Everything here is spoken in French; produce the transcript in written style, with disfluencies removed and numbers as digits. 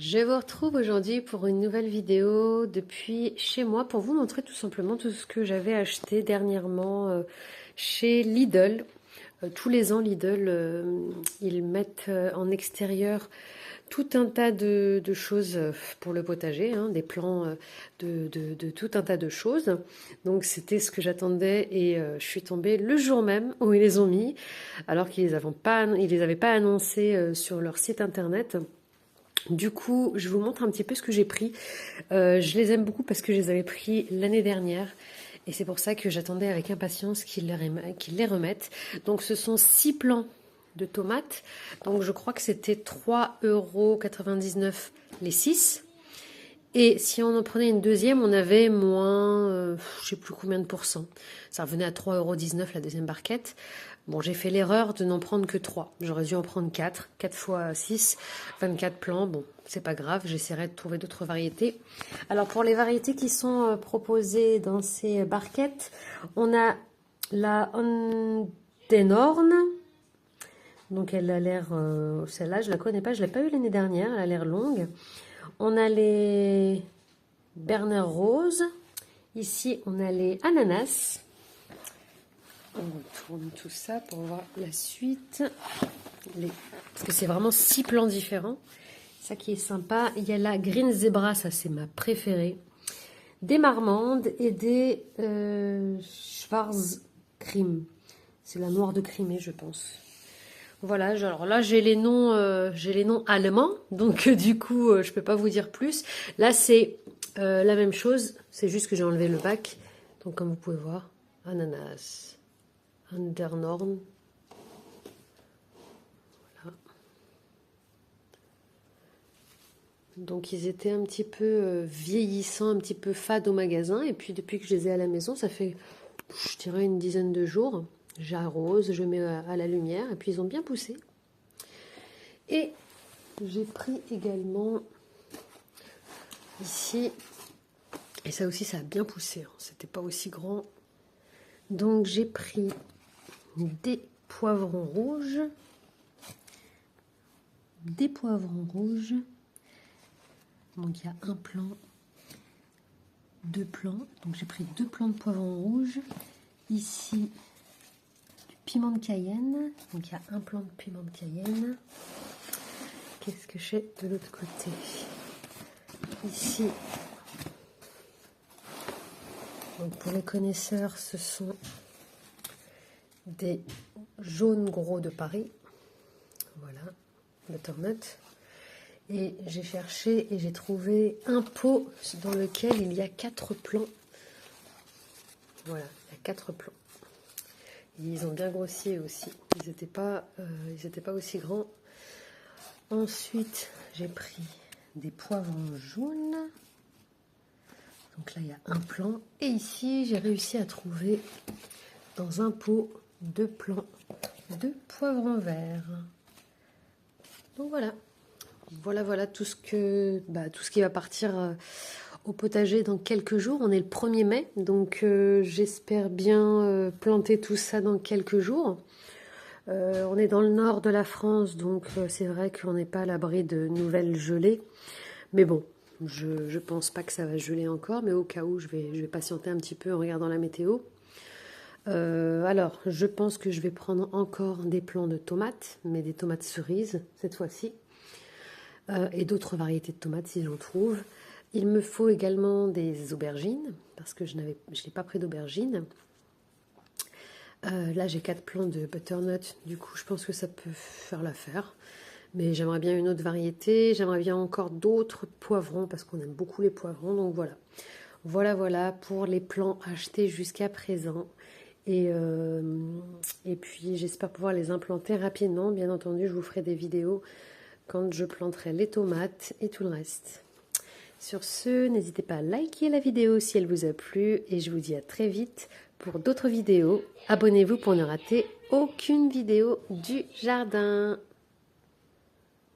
Je vous retrouve aujourd'hui pour une nouvelle vidéo depuis chez moi pour vous montrer tout simplement tout ce que j'avais acheté dernièrement chez Lidl. Tous les ans, Lidl, ils mettent en extérieur tout un tas de choses pour le potager, hein, des plans de tout un tas de choses. Donc c'était ce que j'attendais et je suis tombée le jour même où ils les ont mis, alors ils les avaient pas annoncés sur leur site internet. Du coup, je vous montre un petit peu ce que j'ai pris. Je les aime beaucoup parce que je les avais pris l'année dernière. Et c'est pour ça que j'attendais avec impatience qu'ils les remettent. Donc ce sont 6 plants de tomates. Donc je crois que c'était 3,99 € les 6. Et si on en prenait une deuxième, on avait moins, je sais plus combien de pourcents. Ça revenait à 3,19 € la deuxième barquette. Bon, j'ai fait l'erreur de n'en prendre que 3. J'aurais dû en prendre 4. 4 fois 6, 24 plants. Bon, c'est pas grave, j'essaierai de trouver d'autres variétés. Alors, pour les variétés qui sont proposées dans ces barquettes, on a la Ondenhorn. Donc, elle a l'air... celle-là, je la connais pas. Je l'ai pas eu l'année dernière. Elle a l'air longue. On a les Berner Rose. Ici, on a les ananas. On tourne tout ça pour voir la suite. Parce que c'est vraiment 6 plants différents. Ça qui est sympa. Il y a la Green Zebra, ça c'est ma préférée. Des marmandes et des Schwarzkrim. C'est la noire de Crimée, je pense. Voilà, alors là j'ai les noms allemands, donc du coup je peux pas vous dire plus. Là c'est la même chose, c'est juste que j'ai enlevé le bac. Donc comme vous pouvez voir, ananas, Undernorn. Voilà. Donc ils étaient un petit peu vieillissants, un petit peu fades au magasin. Et puis depuis que je les ai à la maison, ça fait, je dirais, une dizaine de jours. J'arrose, je mets à la lumière et puis ils ont bien poussé. Et j'ai pris également ici, et ça aussi ça a bien poussé, hein, c'était pas aussi grand. Donc j'ai pris des poivrons rouges. Des poivrons rouges. Donc il y a un plant, 2 plants. Donc j'ai pris 2 plants de poivrons rouges. Ici, piment de Cayenne, donc il y a un plant de piment de Cayenne. Qu'est-ce que j'ai de l'autre côté? Ici, donc pour les connaisseurs, ce sont des jaunes gros de Paris. Voilà, butternut. Et j'ai cherché et j'ai trouvé un pot dans lequel il y a 4 plants. Voilà, il y a 4 plants. Ils ont bien grossi aussi. Ils n'étaient pas aussi grands. Ensuite, j'ai pris des poivrons jaunes. Donc là, il y a un plant. Et ici, j'ai réussi à trouver dans un pot 2 plants de poivrons verts. Donc voilà. Voilà tout ce qui va partir au potager dans quelques jours. On est le 1er mai, donc j'espère bien planter tout ça dans quelques jours. On est dans le nord de la France, donc c'est vrai qu'on n'est pas à l'abri de nouvelles gelées. Mais bon, je pense pas que ça va geler encore, mais au cas où, je vais patienter un petit peu en regardant la météo. Alors, je pense que je vais prendre encore des plants de tomates, mais des tomates cerises cette fois-ci. Et d'autres variétés de tomates si j'en trouve. Il me faut également des aubergines, parce que je n'ai pas pris d'aubergines. Là, j'ai 4 plants de butternut, du coup, je pense que ça peut faire l'affaire. Mais j'aimerais bien une autre variété, j'aimerais bien encore d'autres poivrons, parce qu'on aime beaucoup les poivrons, donc voilà. Voilà pour les plants achetés jusqu'à présent. Et puis, j'espère pouvoir les implanter rapidement. Bien entendu, je vous ferai des vidéos quand je planterai les tomates et tout le reste. Sur ce, n'hésitez pas à liker la vidéo si elle vous a plu et je vous dis à très vite pour d'autres vidéos. Abonnez-vous pour ne rater aucune vidéo du jardin.